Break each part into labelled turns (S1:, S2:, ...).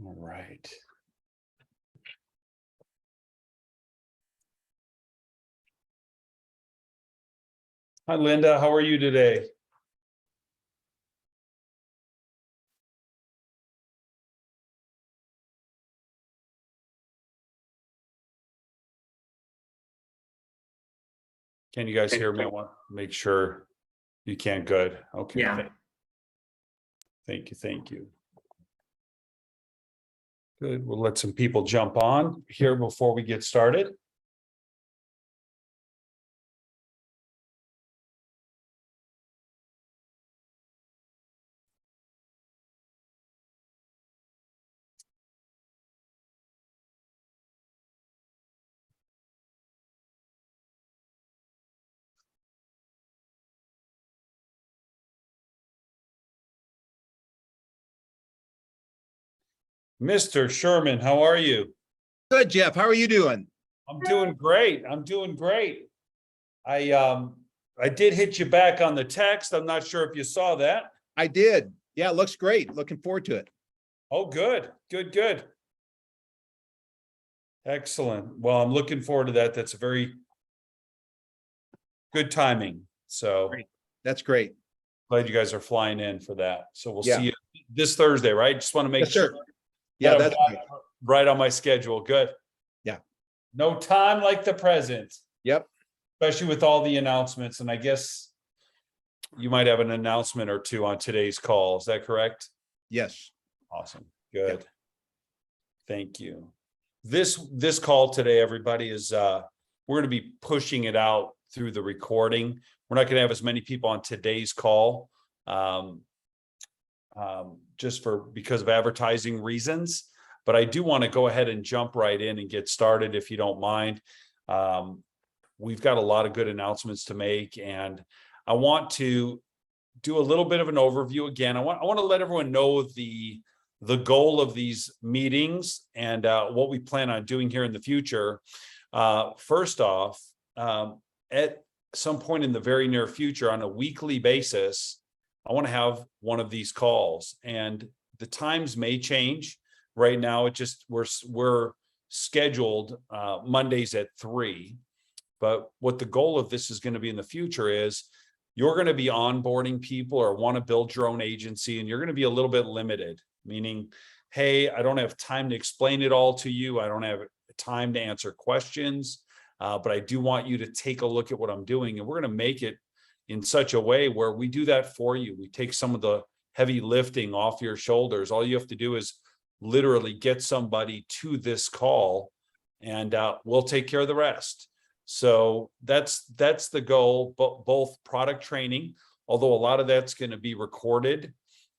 S1: All right. Hi, Linda. How are you today? Can you guys hear me? I want to make sure you can. Good. Okay.
S2: Yeah.
S1: Thank you. Thank you. Good. We'll let some people jump on here before we get started. Mr. Sherman, how are you?
S3: Good, Jeff. How are you doing?
S1: I'm doing great. I'm doing great. I did hit you back on the text. I'm not sure if you saw that.
S3: I did. Yeah, it looks great. Looking forward to it.
S1: Oh, good. Good. Excellent. Well, I'm looking forward to that. That's a very good timing. So
S3: Great. That's great.
S1: glad you guys are flying in for that. So we'll
S3: Yeah.
S1: see you this Thursday, right? Just want to make
S3: Yes, sir.
S1: sure.
S3: Yeah,
S1: that I've
S3: that's
S1: got
S3: right.
S1: right on my schedule. Good.
S3: Yeah.
S1: No time like the present,
S3: Yep.
S1: especially with all the announcements. And I guess you might have an announcement or two on today's call. Is that correct?
S3: Yes.
S1: Awesome. Good. Thank you. This call today, everybody, is we're going to be pushing it out through the recording. We're not going to have as many people on today's call just because of advertising reasons. But I do want to go ahead and jump right in and get started if you don't mind. We've got a lot of good announcements to make, and I want to do a little bit of an overview again. I want to let everyone know the goal of these meetings and what we plan on doing here in the future. First off, at some point in the very near future, on a weekly basis, I want to have one of these calls, and the times may change. Right now, we're scheduled Mondays at 3. But what the goal of this is going to be in the future is you're going to be onboarding people or want to build your own agency, and you're going to be a little bit limited, meaning, hey, I don't have time to explain it all to you. I don't have time to answer questions, but I do want you to take a look at what I'm doing. And we're going to make it in such a way where we do that for you. We take some of the heavy lifting off your shoulders. All you have to do is literally get somebody to this call, and we'll take care of the rest. So that's the goal, but both product training, although a lot of that's going to be recorded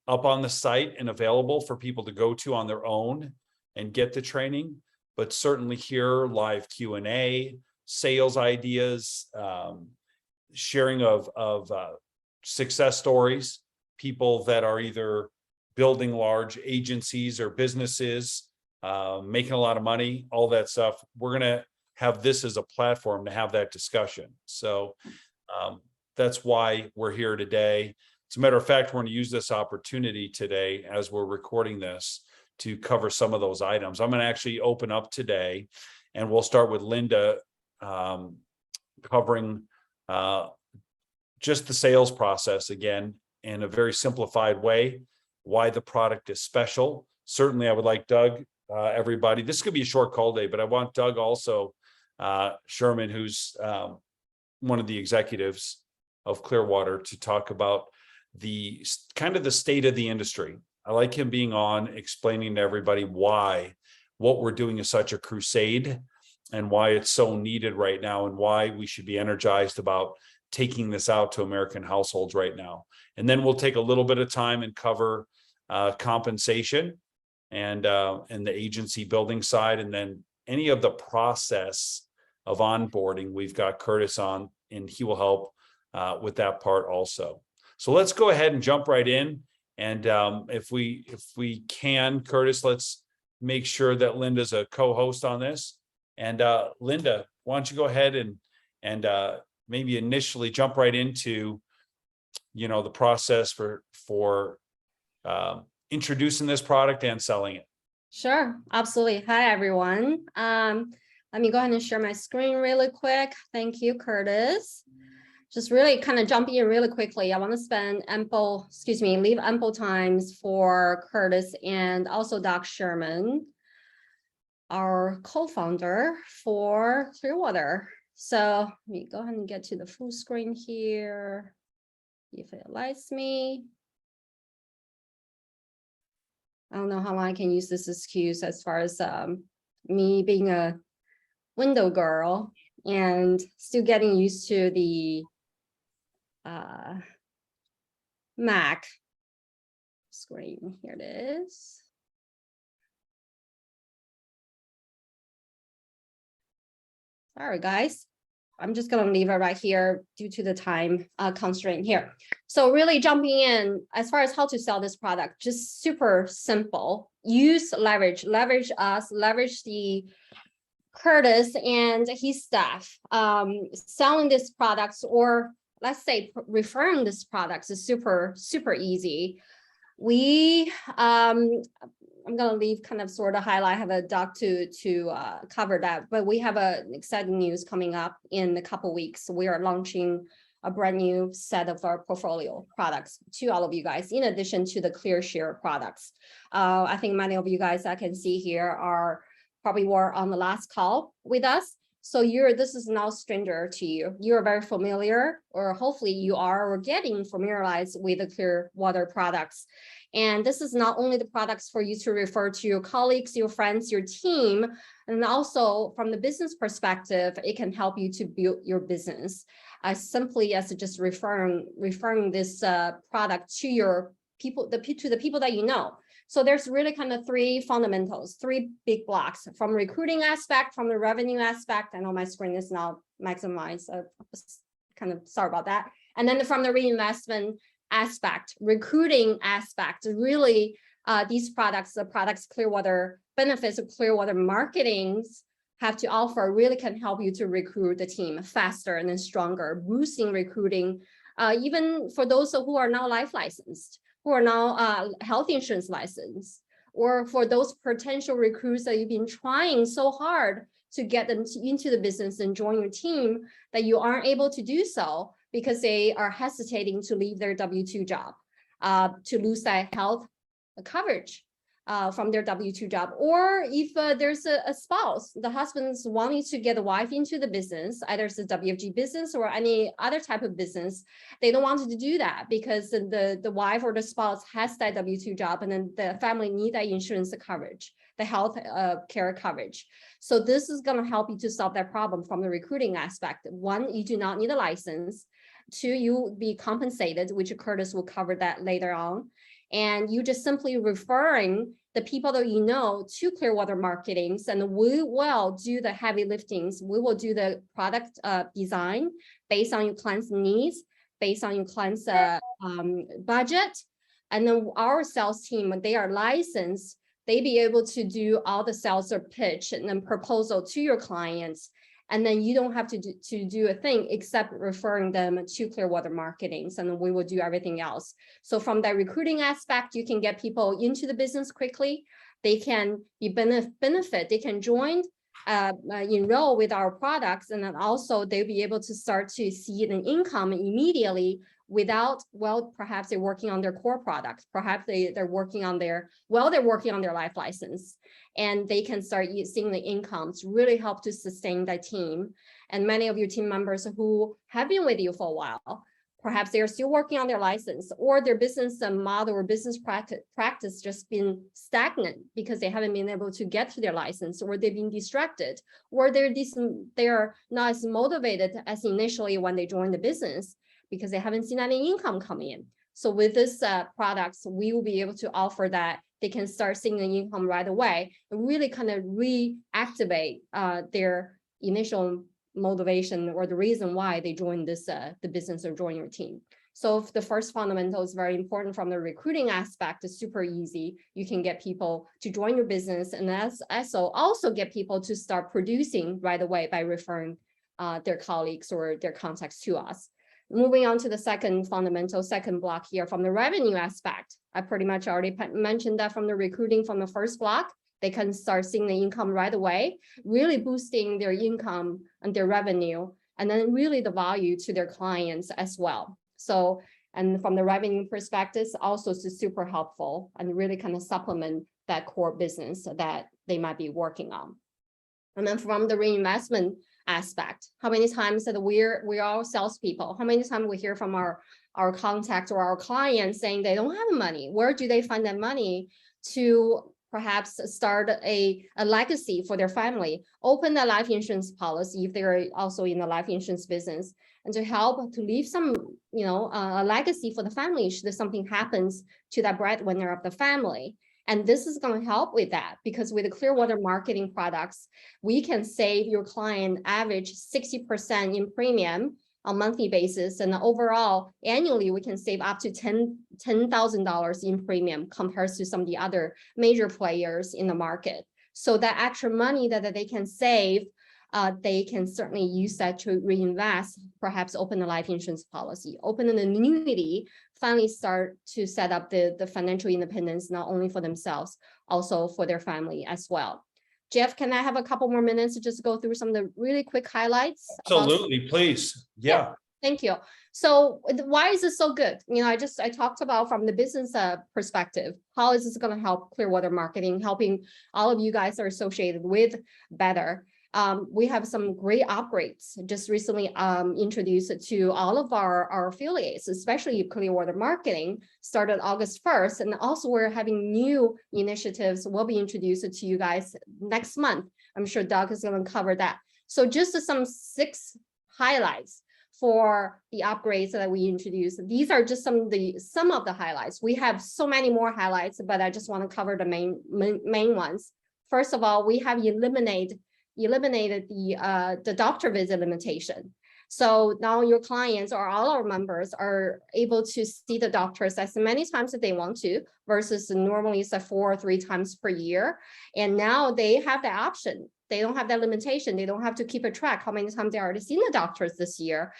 S1: up on the site and available for people to go to on their own and get the training, but certainly here, live Q&A, sales ideas, sharing of success stories, people that are either building large agencies or businesses, making a lot of money, all that stuff. We're going to have this as a platform to have that discussion. So that's why we're here today. As a matter of fact, we're going to use this opportunity today as we're recording this to cover some of those items. I'm going to actually open up today, and we'll start with Linda covering just the sales process again in a very simplified way, why the product is special. Certainly, I would like Doug, everybody. This could be a short call day, but I want Doug also, Sherman, who's one of the executives of Clearwater, to talk about the kind of the state of the industry. I like him being on, explaining to everybody why what we're doing is such a crusade and why it's so needed right now, and why we should be energized about taking this out to American households right now. And then we'll take a little bit of time and cover compensation and the agency building side, and then any of the process of onboarding. We've got Curtis on, and he will help with that part also. So let's go ahead and jump right in. And if we can, Curtis, let's make sure that Linda's a co-host on this. And Linda, why don't you go ahead and maybe initially jump right into, the process for introducing this product and selling it.
S2: Sure, absolutely. Hi, everyone. Let me go ahead and share my screen really quick. Thank you, Curtis. Just really kind of jumping in really quickly. I want to leave ample times for Curtis and also Doug Sherman, our co-founder for Clearwater. So let me go ahead and get to the full screen here, if it lets me. I don't know how long I can use this excuse as far as me being a window girl and still getting used to the Mac screen. Here it is. Sorry, guys. I'm just going to leave it right here due to the time constraint here. So really jumping in as far as how to sell this product, just super simple. Use leverage us, leverage the Curtis and his staff. Selling these products, or let's say referring these products, is super easy. I'm going to leave kind of sort of highlight, have a doc to cover that, but we have an exciting news coming up in a couple weeks. We are launching a brand new set of our portfolio products to all of you guys, in addition to the ClearShare products. I think many of you guys I can see here are probably were on the last call with us. So this is now stranger to you. You're very familiar, or hopefully you are, or getting familiarized with the Clearwater products. And this is not only the products for you to refer to your colleagues, your friends, your team, and also from the business perspective, it can help you to build your business as simply as just referring this product to your people, to the people that you know. So there's really kind of three fundamentals, three big blocks: from recruiting aspect, from the revenue aspect. I know my screen is now maximized, so kind of sorry about that. And then from the reinvestment aspect, recruiting aspect, really these products, the products Clearwater benefits of Clearwater marketings have to offer really can help you to recruit the team faster and then stronger, boosting recruiting, even for those who are now life licensed, who are now health insurance licensed, or for those potential recruits that you've been trying so hard to get them into the business and join your team, that you aren't able to do so because they are hesitating to leave their W-2 job, to lose that health coverage from their W-2 job. Or if there's a spouse, the husband's wanting to get the wife into the business, either it's a WFG business or any other type of business, they don't want to do that because the wife or the spouse has that W-2 job, and then the family need that insurance coverage, the health care coverage. So this is going to help you to solve that problem from the recruiting aspect. One, you do not need a license. Two, you will be compensated, which Curtis will cover that later on. And you just simply referring the people that you know to Clearwater marketings, and we will do the heavy liftings. We will do the product design based on your client's needs, based on your client's budget. And then our sales team, when they are licensed, they be able to do all the sales or pitch and then proposal to your clients. And then you don't have to do a thing except referring them to Clearwater marketings, and then we will do everything else. So from that recruiting aspect, you can get people into the business quickly. They can be benefit. They can join, enroll with our products, and then also they'll be able to start to see an income immediately without, well, perhaps they're working on their core products. Perhaps they're working on their life license, and they can start seeing the incomes really help to sustain that team. And many of your team members who have been with you for a while, perhaps they are still working on their license, or their business model or business practice just been stagnant because they haven't been able to get to their license, or they've been distracted, or they're not as motivated as initially when they joined the business because they haven't seen any income coming in. So with this products, we will be able to offer that they can start seeing the income right away and really kind of reactivate their initial motivation or the reason why they joined this the business or join your team. So the first fundamental is very important from the recruiting aspect. It's super easy. You can get people to join your business, and that's also get people to start producing right away by referring their colleagues or their contacts to us. Moving on to the second fundamental, second block here from the revenue aspect. I pretty much already mentioned that from the recruiting from the first block. they can start seeing the income right away, really boosting their income and their revenue, and then really the value to their clients as well. So, and from the revenue perspective, also is super helpful and really kind of supplement that core business that they might be working on. And then from the reinvestment aspect, how many times that we're all salespeople, how many times we hear from our contact or our clients saying they don't have money. Where do they find that money to perhaps start a legacy for their family, open a life insurance policy if they're also in the life insurance business, and to help to leave some, a legacy for the family should something happens to that breadwinner of the family. And this is going to help with that, because with the Clearwater marketing products, we can save your client average 60% in premium on monthly basis. And overall, annually, we can save up to $10,000 in premium compared to some of the other major players in the market. So that extra money that they can save, they can certainly use that to reinvest, perhaps open a life insurance policy, open an annuity, finally start to set up the financial independence, not only for themselves, also for their family as well. Jeff, can I have a couple more minutes to just go through some of the really quick highlights?
S1: Absolutely, please. Yeah.
S2: Thank you. So why is this so good? I talked about from the business perspective, how is this going to help Clearwater marketing, helping all of you guys are associated with better. We have some great upgrades just recently introduced to all of our affiliates, especially Clearwater marketing, started August 1st. And also we're having new initiatives will be introduced to you guys next month. I'm sure Doug is going to cover that. So just some 6 highlights for the upgrades that we introduced. These are just some of the highlights. We have so many more highlights, but I just want to cover the main ones. First of all, we have eliminated the doctor visit limitation. So now your clients or all our members are able to see the doctors as many times as they want to, versus normally it's 4 or 3 times per year. And now they have the option. They don't have that limitation. They don't have to keep a track how many times they already seen the doctors this year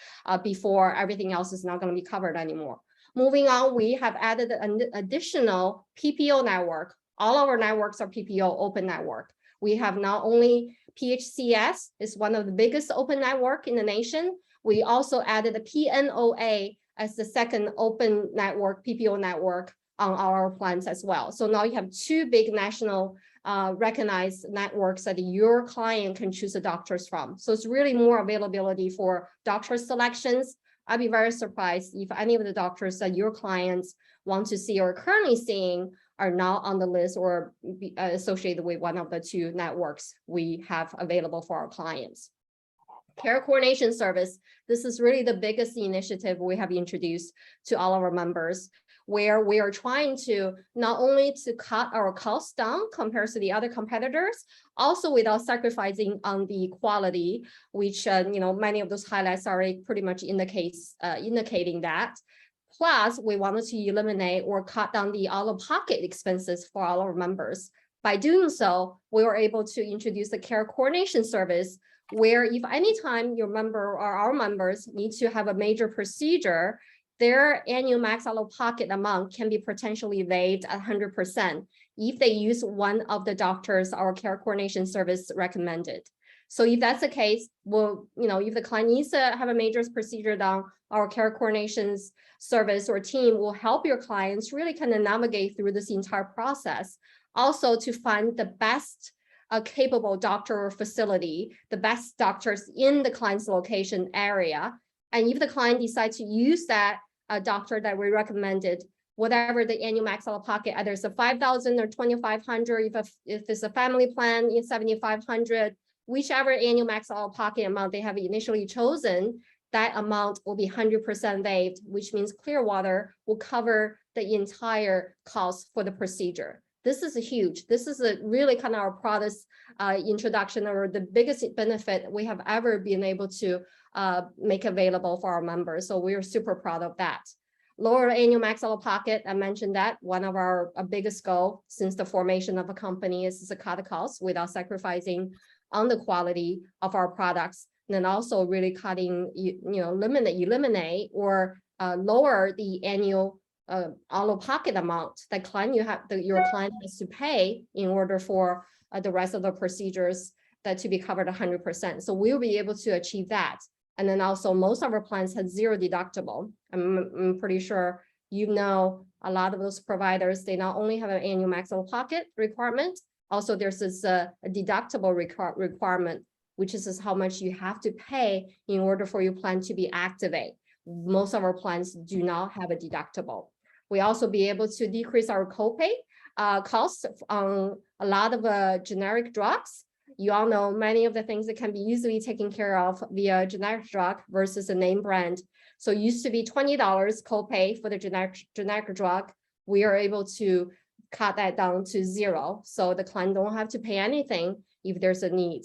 S2: before everything else is not going to be covered anymore. Moving on, we have added an additional PPO network. All our networks are PPO open network. We have not only PHCS is one of the biggest open network in the nation. We also added a PNOA as the second open network, PPO network on our plans as well. So now you have 2 big national recognized networks that your client can choose the doctors from. So it's really more availability for doctor selections. I'd be very surprised if any of the doctors that your clients want to see or currently seeing are not on the list or be associated with one of the 2 networks we have available for our clients. Care coordination service. This is really the biggest initiative we have introduced to all of our members, where we are trying to not only to cut our costs down compared to the other competitors, also without sacrificing on the quality, which many of those highlights are pretty much indicating that. Plus, we wanted to eliminate or cut down the out-of-pocket expenses for all our members. By doing so, we were able to introduce the care coordination service, where if anytime your member or our members need to have a major procedure, their annual max out-of-pocket amount can be potentially waived at 100% if they use one of the doctors our care coordination service recommended. So if that's the case, if the client needs to have a major procedure done, our care coordinations service or team will help your clients really kind of navigate through this entire process. Also to find the best capable doctor or facility, the best doctors in the client's location area. And if the client decides to use that doctor that we recommended, whatever the annual max out of pocket, either it's a $5,000 or $2,500, if it's a family plan, it's $7,500, whichever annual max out of pocket amount they have initially chosen, that amount will be 100% waived, which means Clearwater will cover the entire cost for the procedure. This is huge. This is a really kind of our product introduction, or the biggest benefit we have ever been able to make available for our members. So we are super proud of that. Lower annual max out of pocket, I mentioned that one of our biggest goal since the formation of a company is to cut the costs without sacrificing on the quality of our products. And then also really cutting, eliminate or lower the annual out-of-pocket amount that your client has to pay in order for the rest of the procedures that to be covered 100%. So we'll be able to achieve that. And then also most of our plans have zero deductible. I'm pretty sure you know a lot of those providers, they not only have an annual max out-of-pocket requirement, also there's this a deductible requirement, which is how much you have to pay in order for your plan to be activated. Most of our plans do not have a deductible. We also be able to decrease our copay costs on a lot of generic drugs. You all know many of the things that can be easily taken care of via generic drug versus a name brand. So it used to be $20 copay for the generic drug. We are able to cut that down to zero. So the client don't have to pay anything if there's a need.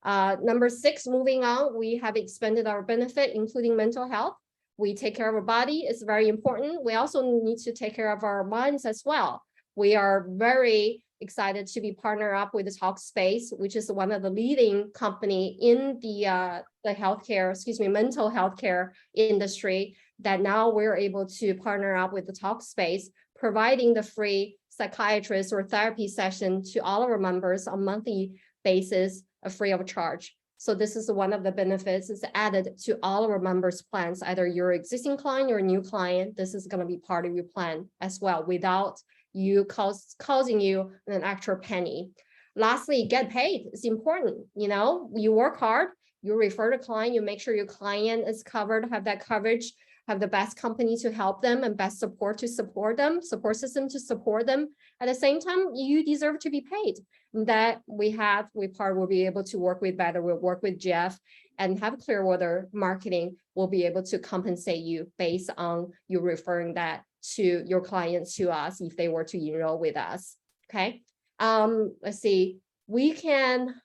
S2: Number 6, moving on, we have expanded our benefit, including mental health. We take care of our body, it's very important. We also need to take care of our minds as well. We are very excited to be partnered up with the Talkspace, which is one of the leading company in the healthcare, mental healthcare industry, that now we're able to partner up with the Talkspace, providing the free psychiatrist or therapy session to all of our members on monthly basis, free of charge. So this is one of the benefits is added to all of our members' plans, either your existing client or a new client. This is going to be part of your plan as well, without you causing you an extra penny. Lastly, get paid. It's important. You work hard, you refer the client, you make sure your client is covered, have that coverage, have the best company to help them and best support system to support them. At the same time, you deserve to be paid. That will be able to work with better. We'll work with Jeff and have Clearwater marketing will be able to compensate you based on you referring that to your clients to us if they were to enroll with us. Okay. Let's see. We can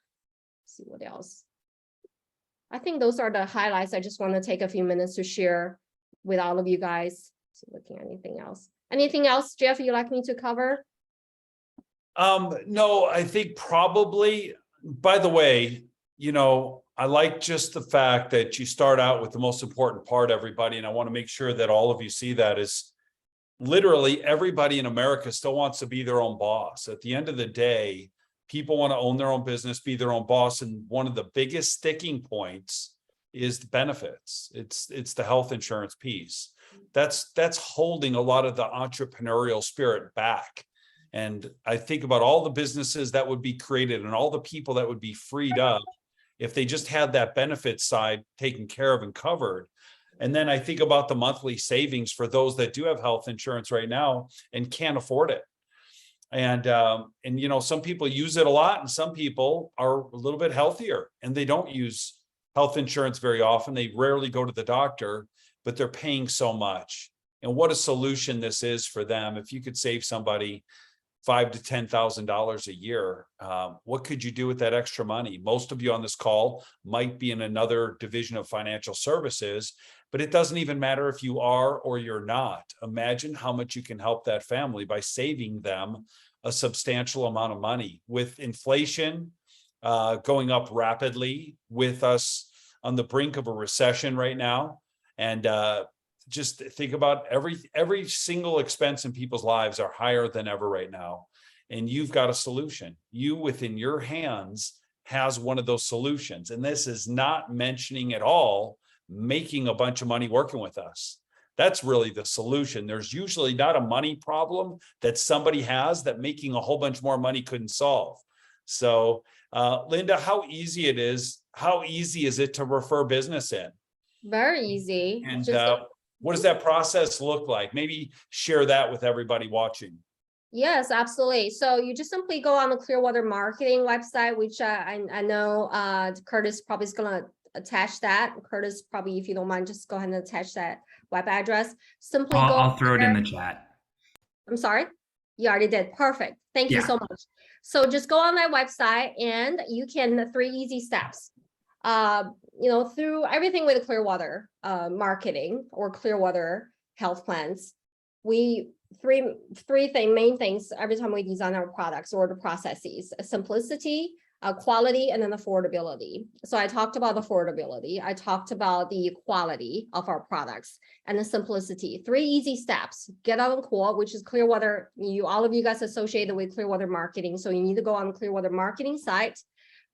S2: see what else. I think those are the highlights. I just want to take a few minutes to share with all of you guys. Looking at anything else. Anything else, Jeff, you'd like me to cover?
S1: No, I think probably, by the way, I like just the fact that you start out with the most important part, everybody. And I want to make sure that all of you see that is literally everybody in America still wants to be their own boss. At the end of the day, people want to own their own business, be their own boss. And one of the biggest sticking points is the benefits. It's the health insurance piece. That's holding a lot of the entrepreneurial spirit back. And I think about all the businesses that would be created and all the people that would be freed up if they just had that benefit side taken care of and covered. And then I think about the monthly savings for those that do have health insurance right now and can't afford it. And some people use it a lot and some people are a little bit healthier and they don't use health insurance very often. They rarely go to the doctor, but they're paying so much. And what a solution this is for them. If you could save somebody $5,000 to $10,000 a year, what could you do with that extra money? Most of you on this call might be in another division of financial services, but it doesn't even matter if you are or you're not. Imagine how much you can help that family by saving them a substantial amount of money. With inflation going up rapidly, with us on the brink of a recession right now, and just think about every single expense in people's lives are higher than ever right now. And you've got a solution. You within your hands has one of those solutions. And this is not mentioning at all making a bunch of money working with us. That's really the solution. There's usually not a money problem that somebody has that making a whole bunch more money couldn't solve. So Linda, how easy is it to refer business in?
S2: Very easy.
S1: And what does that process look like? Maybe share that with everybody watching.
S2: Yes, absolutely. So you just simply go on the Clearwater marketing website, which I know Curtis probably is going to attach that. Curtis, probably, if you don't mind, just go ahead and attach that web address. Simply
S4: I'll throw it in the chat.
S2: I'm sorry. You already did. Perfect. Thank you so much. So just go on that website and you can 3 easy steps. Through everything with Clearwater marketing or Clearwater health plans, we three main things every time we design our products or the processes: simplicity, quality and then affordability. So I talked about affordability. I talked about the quality of our products and the simplicity. 3 easy steps. Get on call, which is Clearwater. All of you guys associated with Clearwater marketing. So you need to go on Clearwater marketing site.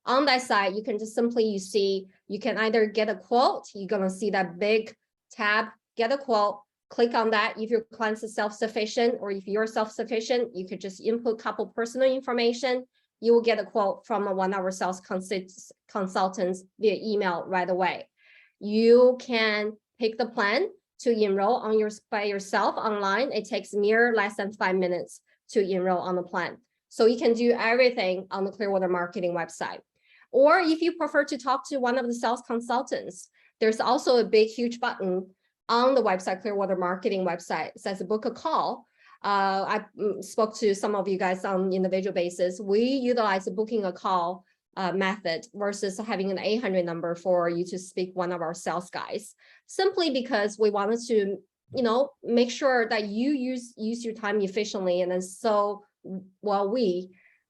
S2: On that site, you can just simply, you can either get a quote. You're going to see that big tab, get a quote. Click on that. If your clients are self-sufficient or if you're self-sufficient, you could just input a couple personal information. You will get a quote from one of our sales consultants via email right away. You can pick the plan to enroll on by yourself online. It takes less than 5 minutes to enroll on the plan. So you can do everything on the Clearwater marketing website. Or if you prefer to talk to one of the sales consultants, there's also a big, huge button on the website, Clearwater marketing website. It says book a call. I spoke to some of you guys on individual basis. We utilize the booking a call method versus having an 800 number for you to speak one of our sales guys, simply because we wanted to, make sure that you use your time efficiently. And then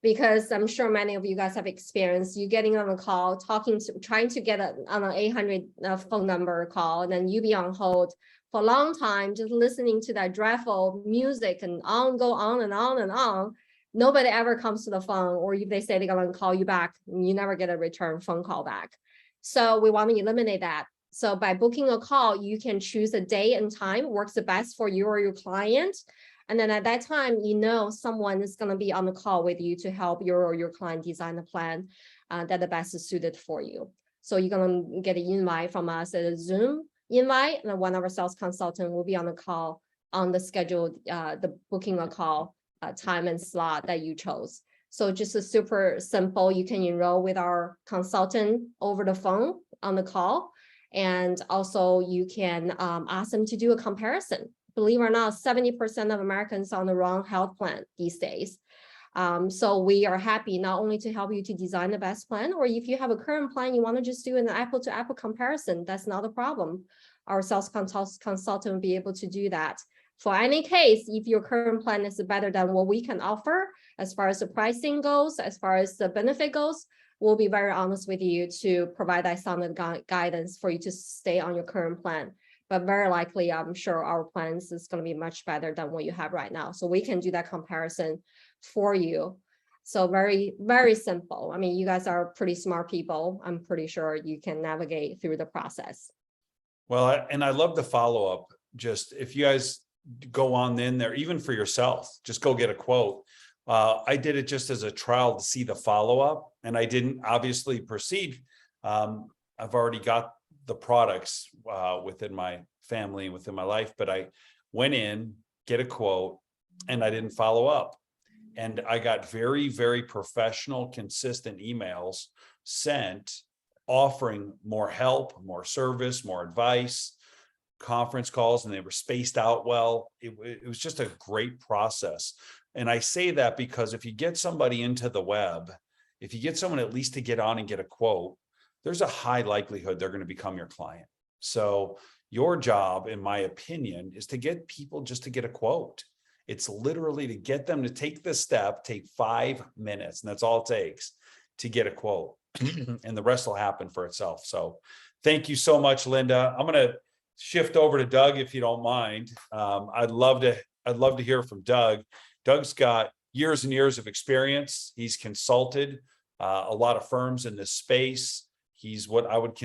S2: because I'm sure many of you guys have experienced you getting on a call, trying to get on an 800 phone number call, and then you be on hold for a long time, just listening to that dreadful music and go on and on and on. Nobody ever comes to the phone, or if they say they're going to call you back, you never get a return phone call back. So we want to eliminate that. So by booking a call, you can choose a day and time works the best for you or your client. And then at that time, someone is going to be on the call with you to help you or your client design the plan that the best is suited for you. So you're going to get an invite from us, a Zoom invite, and then one of our sales consultant will be on the call on the scheduled, the booking a call time and slot that you chose. So just a super simple, you can enroll with our consultant over the phone on the call. And also you can ask them to do a comparison. Believe it or not, 70% of Americans are on the wrong health plan these days. So we are happy not only to help you to design the best plan, or if you have a current plan, you want to just do an apple-to-apple comparison, that's not a problem. Our sales consultant will be able to do that. For any case, if your current plan is better than what we can offer, as far as the pricing goes, as far as the benefit goes, we'll be very honest with you to provide that sound guidance for you to stay on your current plan. But very likely, I'm sure our plans is going to be much better than what you have right now. So we can do that comparison for you. So very, very simple. I mean, you guys are pretty smart people. I'm pretty sure you can navigate through the process.
S1: Well, and I love the follow-up. Just if you guys go on in there, even for yourself, just go get a quote. I did it just as a trial to see the follow-up, and I didn't obviously proceed. I've already got the products within my family, within my life, but I went in, get a quote, and I didn't follow up. And I got very, very professional, consistent emails sent offering more help, more service, more advice, conference calls, and they were spaced out well. It was just a great process. And I say that because if you get somebody into the web, if you get someone at least to get on and get a quote, there's a high likelihood they're going to become your client. So your job, in my opinion, is to get people just to get a quote. It's literally to get them to take this step, take 5 minutes, and that's all it takes to get a quote. And the rest will happen for itself. So thank you so much, Linda. I'm going to shift over to Doug, if you don't mind. I'd love to hear from Doug. Doug's got years and years of experience. He's consulted a lot of firms in this space. He's what I would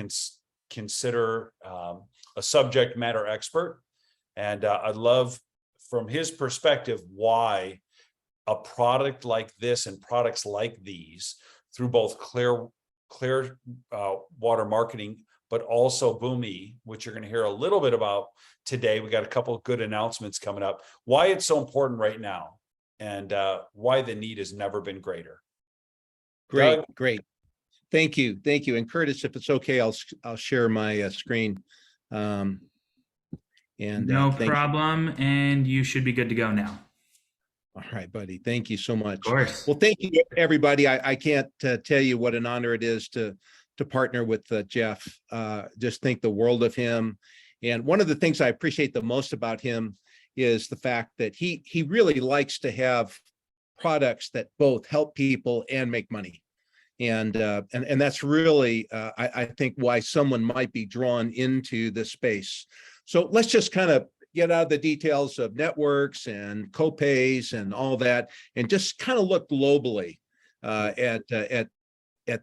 S1: consider a subject matter expert. And I'd love, from his perspective, why a product like this and products like these, through both Clearwater marketing, but also Boomi, which you're going to hear a little bit about today. We got a couple of good announcements coming up, why it's so important right now, and why the need has never been greater.
S3: Great,
S1: Doug?
S3: great. Thank you. Thank you. And Curtis, if it's okay, I'll share my screen.
S4: No
S3: thank you.
S4: problem. And you should be good to go now.
S3: All right, buddy. Thank you so much.
S4: Of course.
S3: Well, thank you, everybody. I can't tell you what an honor it is to partner with Jeff. Just think the world of him. And one of the things I appreciate the most about him is the fact that he really likes to have products that both help people and make money. And that's really, I think, why someone might be drawn into this space. So let's just kind of get out of the details of networks and copays and all that, and just kind of look globally at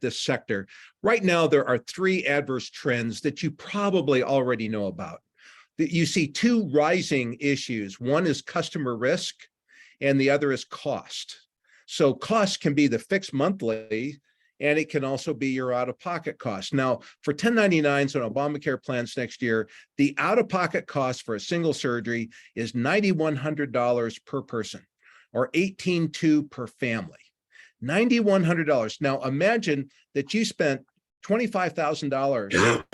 S3: this sector. Right now, there are three adverse trends that you probably already know about. You see two rising issues. One is customer risk, and the other is cost. So cost can be the fixed monthly, and it can also be your out-of-pocket cost. Now, for 1099s and Obamacare plans next year, the out-of-pocket cost for a single surgery is $9,100 per person, or $18,200 per family. $9,100. Now, imagine that you spent $25,000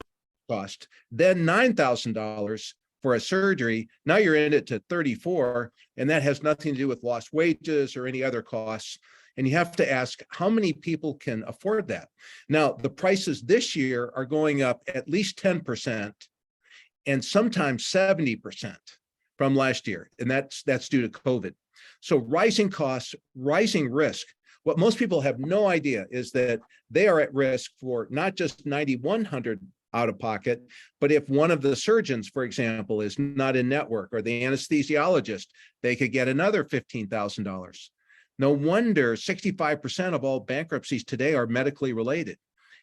S3: cost, then $9,000 for a surgery. Now you're in it to 34, and that has nothing to do with lost wages or any other costs. And you have to ask, how many people can afford that? Now, the prices this year are going up at least 10% and sometimes 70% from last year. And that's due to COVID. So rising costs, rising risk. What most people have no idea is that they are at risk for not just $9,100 out of pocket, but if one of the surgeons, for example, is not in network, or the anesthesiologist, they could get another $15,000. No wonder 65% of all bankruptcies today are medically related.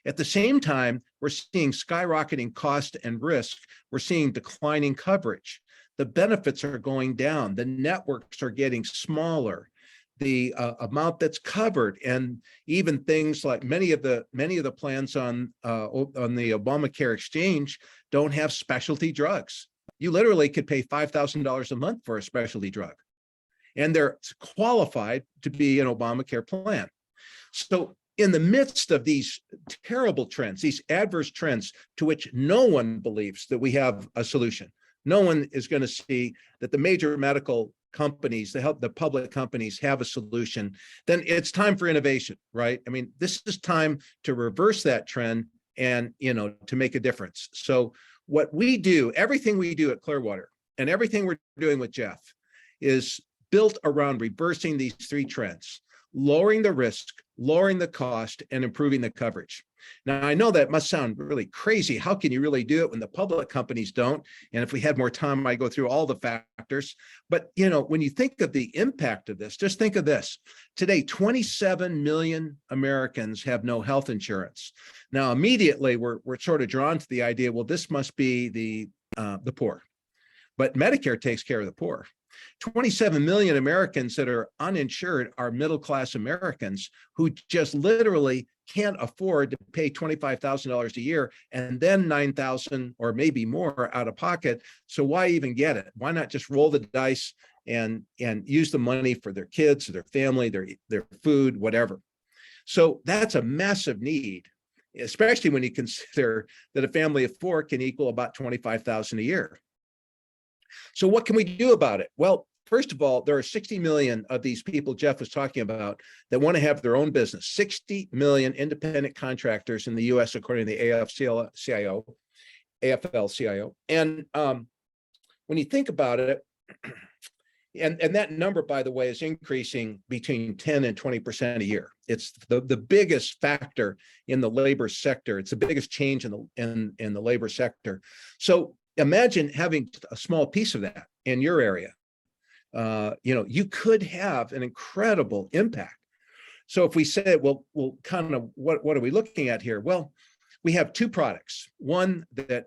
S3: At the same time, we're seeing skyrocketing cost and risk. We're seeing declining coverage. The benefits are going down. The networks are getting smaller. The amount that's covered, and even things like many of the plans on the Obamacare exchange don't have specialty drugs. You literally could pay $5,000 a month for a specialty drug, and they're qualified to be an Obamacare plan. So in the midst of these terrible trends, these adverse trends to which no one believes that we have a solution, no one is going to see that the major medical companies, the public companies have a solution, then it's time for innovation, right? I mean, this is time to reverse that trend and, to make a difference. So what we do, everything we do at Clearwater and everything we're doing with Jeff is built around reversing these three trends: lowering the risk, lowering the cost, and improving the coverage. Now, I know that must sound really crazy. How can you really do it when the public companies don't? And if we had more time, I go through all the factors. But, when you think of the impact of this, just think of this. Today, 27 million Americans have no health insurance. Now, immediately, we're sort of drawn to the idea, well, this must be the poor. But Medicare takes care of the poor. 27 million Americans that are uninsured are middle-class Americans who just literally can't afford to pay $25,000 a year and then $9,000 or maybe more out of pocket. So why even get it? Why not just roll the dice and use the money for their kids, their family, their food, whatever? So that's a massive need, especially when you consider that a family of four can equal about $25,000 a year. So what can we do about it? Well, first of all, there are 60 million of these people Jeff was talking about that want to have their own business. 60 million independent contractors in the US, according to the AFL-CIO. And when you think about it, and that number, by the way, is increasing between 10 and 20% a year. It's the biggest factor in the labor sector. It's the biggest change in the labor sector. So imagine having a small piece of that in your area. You could have an incredible impact. So if we say, well, kind of what are we looking at here? Well, we have two products. One that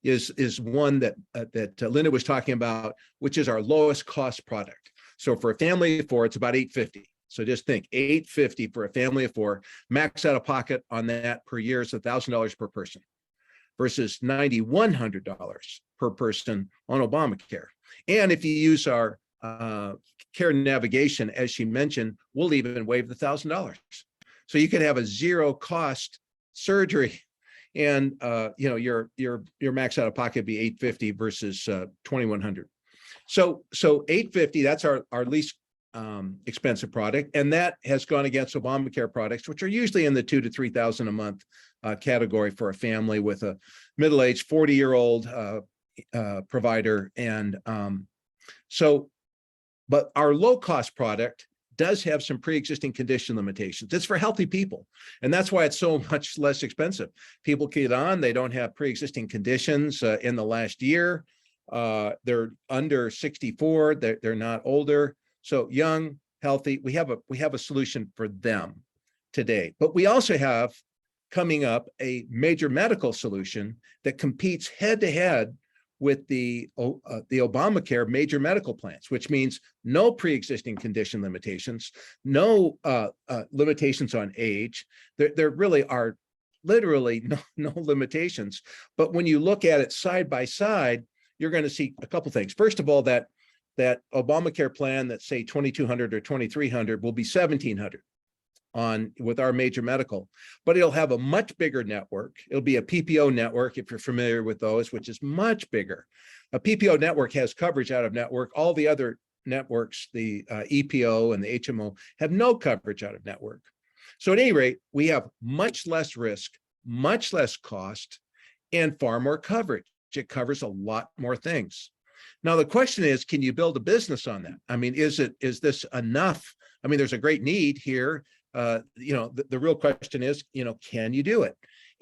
S3: is one that Linda was talking about, which is our lowest cost product. So for a family of four, it's about $850. So just think $850 for a family of four. Max out of pocket on that per year is $1,000 per person, versus $9,100 per person on Obamacare. And if you use our care navigation, as she mentioned, we'll even waive the $1,000. So you could have a zero cost surgery, and your max out of pocket be $850 versus $2,100. So $850, that's our least expensive product, and that has gone against Obamacare products, which are usually in the $2,000 to $3,000 a month category for a family with a middle-aged 40-year-old provider. And but our low-cost product does have some pre-existing condition limitations. It's for healthy people. And that's why it's so much less expensive. People get on, they don't have pre-existing conditions in the last year. They're under 64, they're not older. So young, healthy, we have a solution for them today. But we also have coming up a major medical solution that competes head to head with the Obamacare major medical plans, which means no pre-existing condition limitations, no limitations on age. There really are literally no limitations. But when you look at it side by side, you're going to see a couple things. First of all, that Obamacare plan that say 2,200 or 2,300 will be 1,700 on with our major medical, but it'll have a much bigger network. It'll be a PPO network, if you're familiar with those, which is much bigger. A PPO network has coverage out of network. All the other networks, the EPO and the HMO, have no coverage out of network. So at any rate, we have much less risk, much less cost, and far more coverage. It covers a lot more things. Now, the question is, can you build a business on that? I mean, is this enough? I mean, there's a great need here. The real question is, can you do it?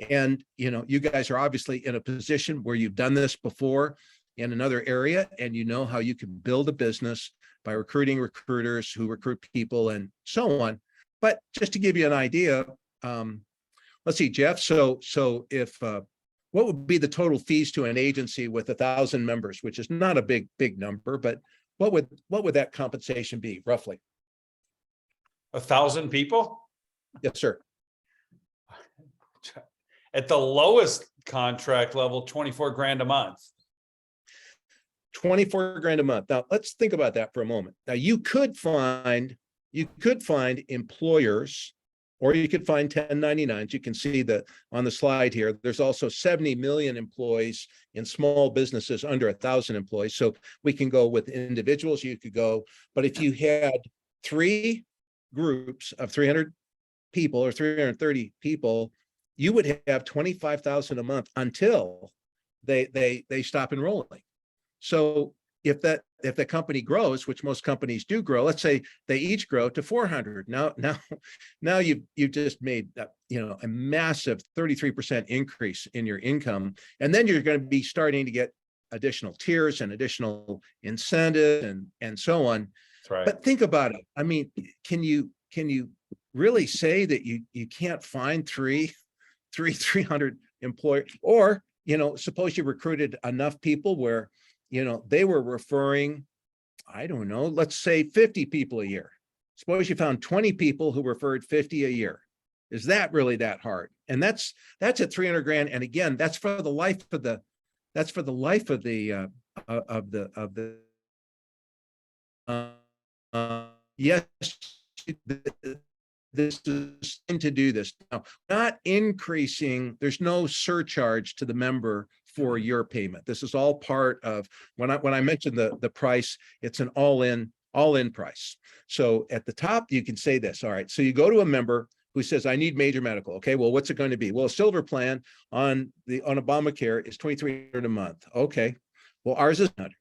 S3: And, you guys are obviously in a position where you've done this before in another area, and you know how you can build a business by recruiting recruiters who recruit people and so on. But just to give you an idea, let's see, Jeff. So if what would be the total fees to an agency with 1,000 members, which is not a big number, but what would that compensation be roughly?
S1: 1,000 people?
S3: Yes, sir.
S1: At the lowest contract level, 24 grand a month.
S3: 24 grand a month. Now let's think about that for a moment. Now you could find employers, or you could find 1099s. You can see that on the slide here. There's also 70 million employees in small businesses under 1,000 employees. So we can go with individuals. You could go, but if you had 3 groups of 300 people or 330 people, you would have 25,000 a month until they stop enrolling. So if the company grows, which most companies do grow, let's say they each grow to 400. Now you've just made a massive 33% increase in your income, and then you're going to be starting to get additional tiers and additional incentives and so on.
S1: That's right.
S3: But think about it. I mean, can you really say that you can't find 300 employers? Or, suppose you recruited enough people where, they were referring, I don't know, let's say 50 people a year. Suppose you found 20 people who referred 50 a year. Is that really that hard? And that's at 300 grand. And again, that's for the life of the yes, this is to do this now, not increasing. There's no surcharge to the member for your payment. This is all part of when I mentioned the price, it's an all-in price. So at the top, you can say this. All right. So you go to a member who says, I need major medical. Okay, well, what's it going to be? Well, a silver plan on Obamacare is $2,300 a month. Okay, well, ours is not.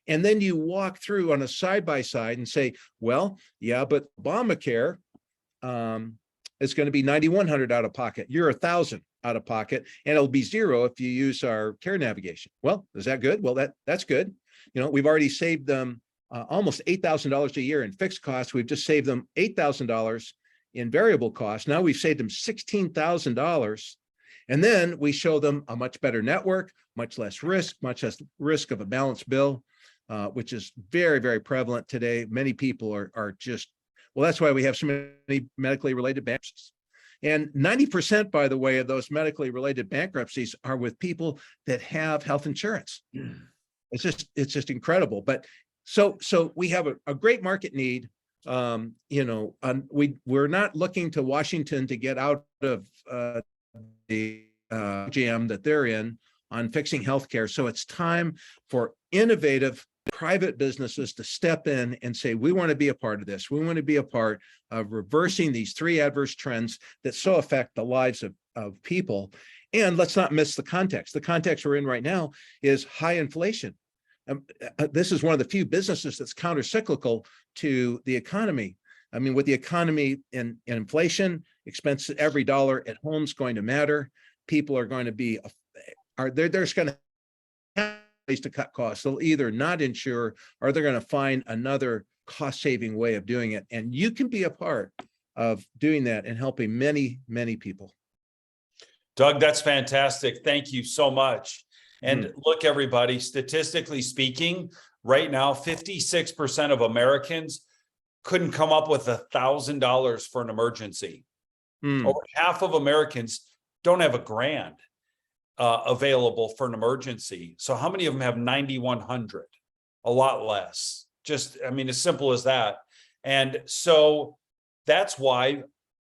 S3: And then you walk through on a side-by-side and say, well, yeah, but Obamacare is going to be $9,100 out of pocket. You're $1,000 out of pocket, and it'll be $0 if you use our care navigation. Well, is that good? Well, that's good. We've already saved them almost $8,000 a year in fixed costs. We've just saved them $8,000 in variable costs. Now we've saved them $16,000. And then we show them a much better network, much less risk of a balanced bill, which is very, very prevalent today. Many people are just, well, that's why we have so many medically related bankruptcies. And 90%, by the way, of those medically related bankruptcies are with people that have health insurance. It's just incredible. But so we have a great market need. We're not looking to Washington to get out of the jam that they're in on fixing healthcare. So it's time for innovative private businesses to step in and say, we want to be a part of this. We want to be a part of reversing these 3 adverse trends that so affect the lives of people. And let's not miss the context. The context we're in right now is high inflation. This is one of the few businesses that's counter-cyclical to the economy. I mean, with the economy and inflation, expense, every dollar at home is going to matter. People are going to be, they're just going to have ways to cut costs. They'll either not insure or they're going to find another cost-saving way of doing it. And you can be a part of doing that and helping many, many people.
S1: Doug, that's fantastic. Thank you so much. And look, everybody, statistically speaking, right now, 56% of Americans couldn't come up with $1,000 for an emergency. Over half of Americans don't have $1,000 available for an emergency. So how many of them have 9,100? A lot less. Just, I mean, as simple as that. And so that's why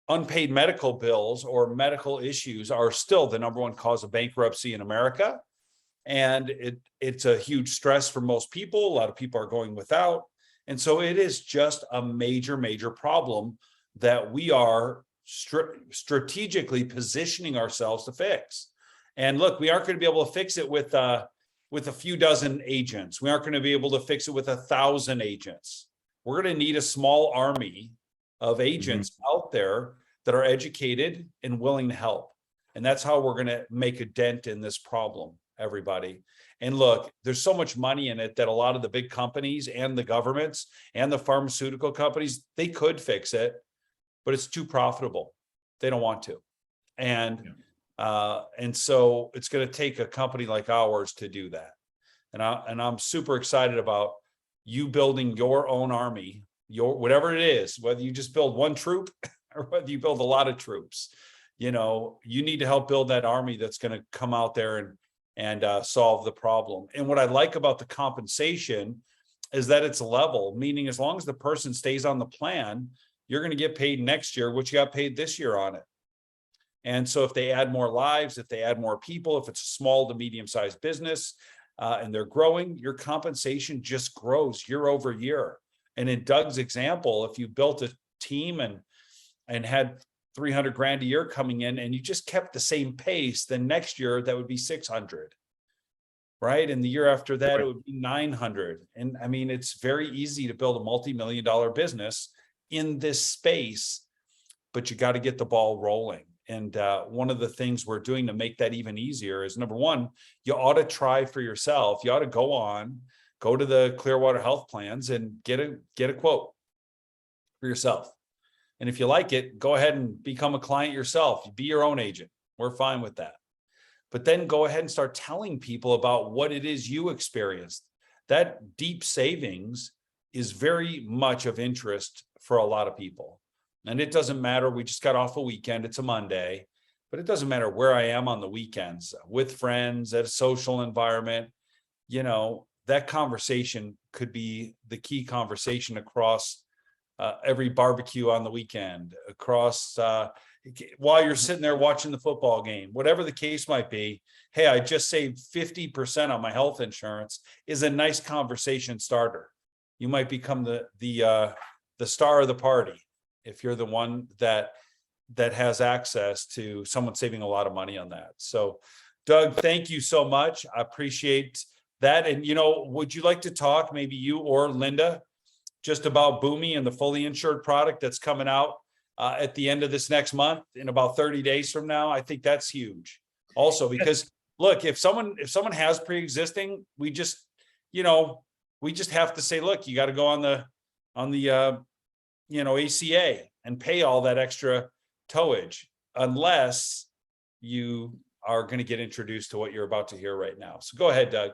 S1: unpaid medical bills or medical issues are still the #1 cause of bankruptcy in America. And it's a huge stress for most people. A lot of people are going without. And so it is just a major, major problem that we are strategically positioning ourselves to fix. And look, we aren't going to be able to fix it with a few dozen agents. We aren't going to be able to fix it with 1,000 agents. We're going to need a small army of agents out there that are educated and willing to help. And that's how we're going to make a dent in this problem, everybody. And look, there's so much money in it that a lot of the big companies and the governments and the pharmaceutical companies, they could fix it, but it's too profitable. They don't want to. And so it's going to take a company like ours to do that. And I'm super excited about you building your own army, whatever it is, whether you just build one troop or whether you build a lot of troops. You know, you need to help build that army that's going to come out there and solve the problem. And what I like about the compensation is that it's level, meaning as long as the person stays on the plan, you're going to get paid next year what you got paid this year on it. And so if they add more lives, if they add more people, if it's a small to medium-sized business and they're growing, your compensation just grows year over year. And in Doug's example, if you built a team and had 300 grand a year coming in and you just kept the same pace, then next year that would be 600, right? And the year after that, it would be 900. And I mean, it's very easy to build a multi-million-dollar business in this space, but you got to get the ball rolling. And one of the things we're doing to make that even easier is, #1, you ought to try for yourself. You ought to go to the Clearwater health plans and get a quote for yourself. And if you like it, go ahead and become a client yourself. Be your own agent. We're fine with that. But then go ahead and start telling people about what it is you experienced. That deep savings is very much of interest for a lot of people. And it doesn't matter, we just got off a weekend, it's a Monday, but it doesn't matter where I am on the weekends, with friends, at a social environment. You know, that conversation could be the key conversation across every barbecue on the weekend, across while you're sitting there watching the football game, whatever the case might be. Hey, I just saved 50% on my health insurance is a nice conversation starter. You might become the star of the party if you're the one that has access to someone saving a lot of money on that. So, Doug, thank you so much. I appreciate that. And, you know, would you like to talk, maybe you or Linda, just about Boomi and the fully insured product that's coming out at the end of this next month, in about 30 days from now? I think that's huge. Also, because look, if someone has pre-existing, we just have to say, look, you got to go on the ACA and pay all that extra towage, unless you are going to get introduced to what you're about to hear right now. So go ahead, Doug.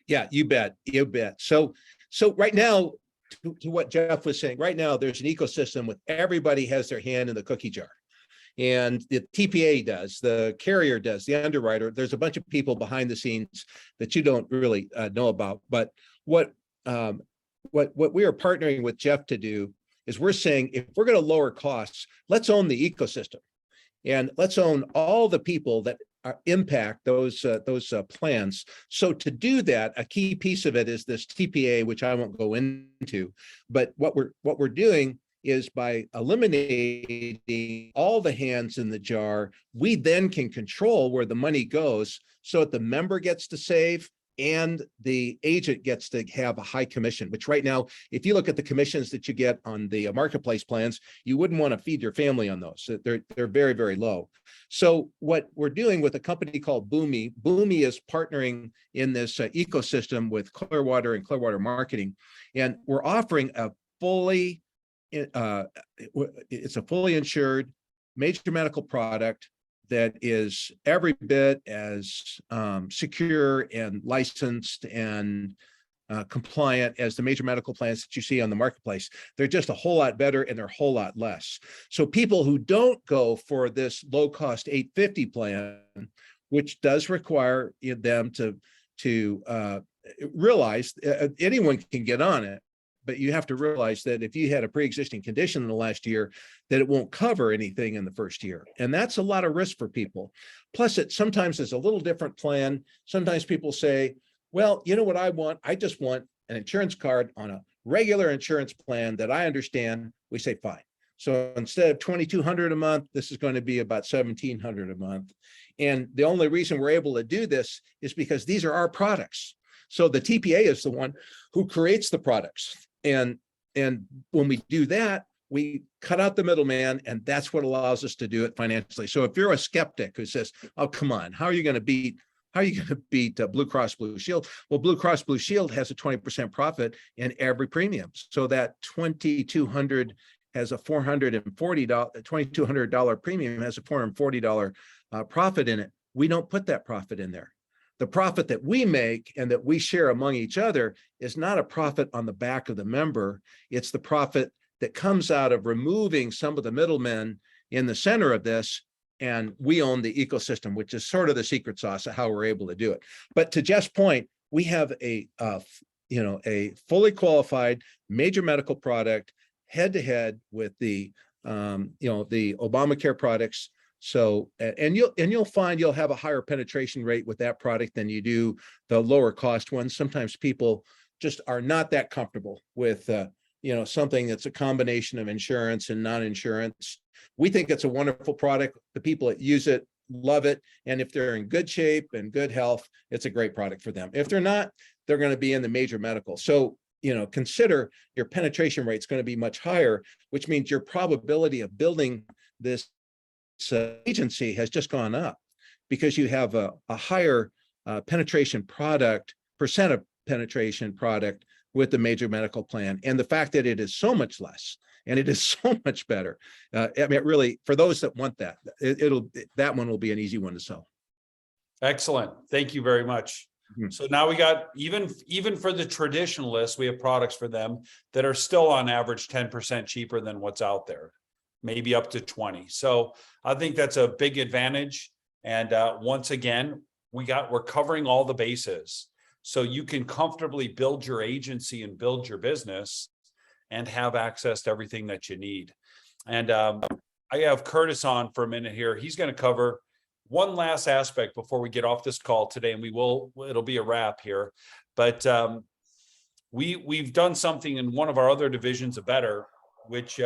S3: Yeah, you bet. You bet. So right now, to what Jeff was saying, right now, there's an ecosystem with everybody has their hand in the cookie jar. And the TPA does, the carrier does, the underwriter. There's a bunch of people behind the scenes that you don't really know about. But what we are partnering with Jeff to do is we're saying, if we're going to lower costs, let's own the ecosystem, and let's own all the people that impact those plans. So to do that, a key piece of it is this TPA, which I won't go into. But what we're doing is, by eliminating all the hands in the jar, we then can control where the money goes, so that the member gets to save and the agent gets to have a high commission, which right now, if you look at the commissions that you get on the marketplace plans, you wouldn't want to feed your family on those. They're very, very low. So what we're doing with a company called Boomi, Boomi is partnering in this ecosystem with Clearwater and Clearwater Marketing, and we're offering a fully, it's a fully insured major medical product that is every bit as secure and licensed and compliant as the major medical plans that you see on the marketplace. They're just a whole lot better and they're a whole lot less. So people who don't go for this low cost 850 plan, which does require them to realize anyone can get on it, but you have to realize that if you had a pre-existing condition in the last year, that it won't cover anything in the first year. And that's a lot of risk for people. Plus, it sometimes is a little different plan. Sometimes people say, well, you know what I want? I just want an insurance card on a regular insurance plan that I understand. We say, fine. So instead of $2,200 a month, this is going to be about $1,700 a month. And the only reason we're able to do this is because these are our products. So the TPA is the one who creates the products. And when we do that, we cut out the middleman, and that's what allows us to do it financially. So if you're a skeptic who says, oh, come on, how are you going to beat Blue Cross Blue Shield? Well, Blue Cross Blue Shield has a 20% profit in every premium. So that $2,200 has a $2,200 premium has a $440 profit in it. We don't put that profit in there. The profit that we make and that we share among each other is not a profit on the back of the member. It's the profit that comes out of removing some of the middlemen in the center of this. And we own the ecosystem, which is sort of the secret sauce of how we're able to do it. But to Jeff's point, we have a fully qualified major medical product head to head with the Obamacare products. So, and you'll find you'll have a higher penetration rate with that product than you do the lower cost ones. Sometimes people just are not that comfortable with, something that's a combination of insurance and non-insurance. We think it's a wonderful product. The people that use it love it. And if they're in good shape and good health, it's a great product for them. If they're not, they're going to be in the major medical. So, consider your penetration rate is going to be much higher, which means your probability of building this agency has just gone up because you have a higher penetration product, percent of penetration product with the major medical plan. And the fact that it is so much less and it is so much better. Really, for those that want that, that one will be an easy one to sell.
S1: Excellent. Thank you very much. Mm-hmm. So now we got, even for the traditionalists, we have products for them that are still on average 10% cheaper than what's out there, maybe up to 20. So I think that's a big advantage. And once again, we're covering all the bases. So you can comfortably build your agency and build your business and have access to everything that you need. And I have Curtis on for a minute here. He's going to cover one last aspect before we get off this call today, and it'll be a wrap here. But we've done something in one of our other divisions of Better, which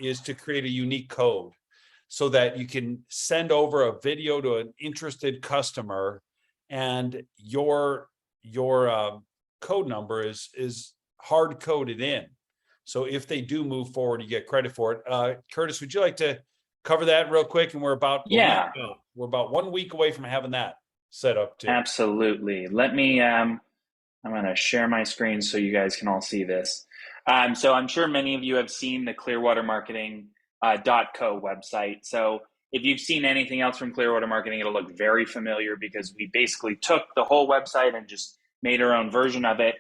S1: is to create a unique code so that you can send over a video to an interested customer, and your code number is hard coded in. So if they do move forward, you get credit for it. Curtis, would you like to cover that real quick? And we're about 1 week away from having that set up too.
S5: Absolutely. Let me, I'm going to share my screen so you guys can all see this. So I'm sure many of you have seen the Clearwater Marketing .co website. So if you've seen anything else from Clearwater Marketing, it'll look very familiar because we basically took the whole website and just made our own version of it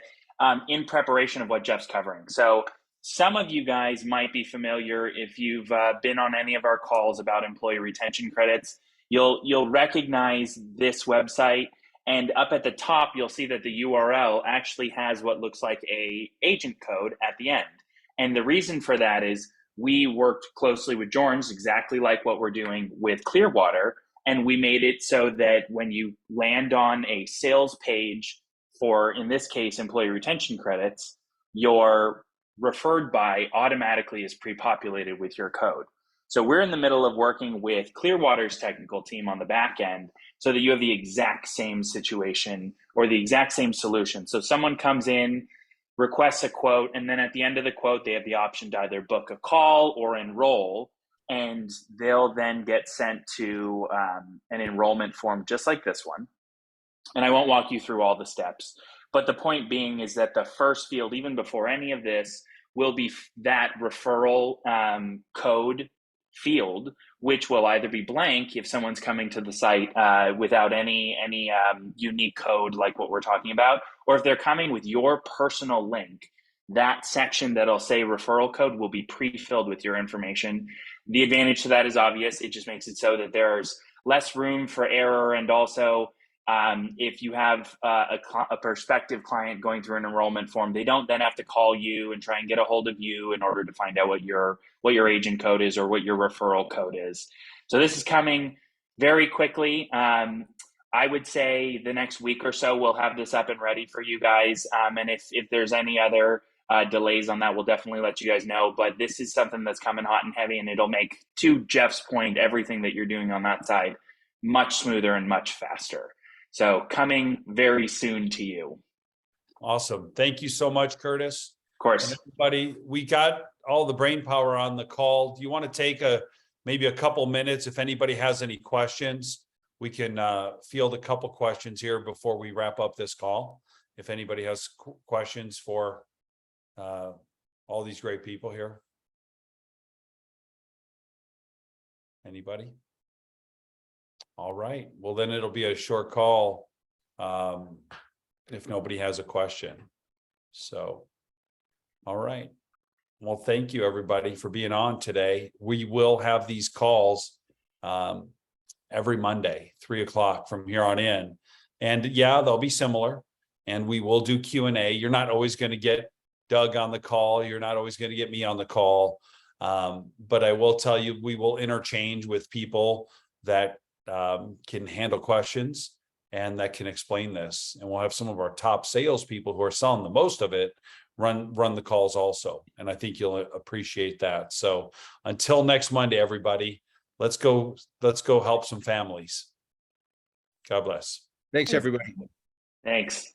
S5: in preparation of what Jeff's covering. So some of you guys might be familiar if you've been on any of our calls about employee retention credits. You'll recognize this website, and up at the top, you'll see that the URL actually has what looks like a agent code at the end. And the reason for that is we worked closely with Jorns, exactly like what we're doing with Clearwater, and we made it so that when you land on a sales page for, in this case, employee retention credits, your referred by automatically is pre-populated with your code. So we're in the middle of working with Clearwater's technical team on the back end so that you have the exact same situation or the exact same solution. So someone comes in, requests a quote, and then at the end of the quote, they have the option to either book a call or enroll, and they'll then get sent to an enrollment form just like this one. And I won't walk you through all the steps, but the point being is that the first field, even before any of this, will be that referral code field, which will either be blank if someone's coming to the site without any unique code like what we're talking about, or if they're coming with your personal link, that section that'll say referral code will be pre-filled with your information. The advantage to that is obvious. It just makes it so that there's less room for error, and also if you have a prospective client going through an enrollment form, they don't then have to call you and try and get a hold of you in order to find out what your agent code is or what your referral code is. So this is coming very quickly. I would say the next week or so we'll have this up and ready for you guys. And if there's any other delays on that, we'll definitely let you guys know. But this is something that's coming hot and heavy, and it'll make, to Jeff's point, everything that you're doing on that side much smoother and much faster. So coming very soon to you.
S1: Awesome. Thank you so much, Curtis.
S5: Of course.
S1: And everybody, we got all the brain power on the call. Do you want to take maybe a couple minutes? If anybody has any questions, we can field a couple questions here before we wrap up this call. If anybody has questions for all these great people here. Anybody? All right. Well, then it'll be a short call if nobody has a question. So, all right. Well, thank you, everybody, for being on today. We will have these calls every Monday, 3 o'clock from here on in. And yeah, they'll be similar. And we will do Q&A. You're not always going to get Doug on the call. You're not always going to get me on the call. But I will tell you, we will interchange with people that can handle questions and that can explain this. And we'll have some of our top salespeople who are selling the most of it run the calls also. And I think you'll appreciate that. So until next Monday, everybody, let's go help some families. God bless.
S3: Thanks, everybody.
S5: Thanks.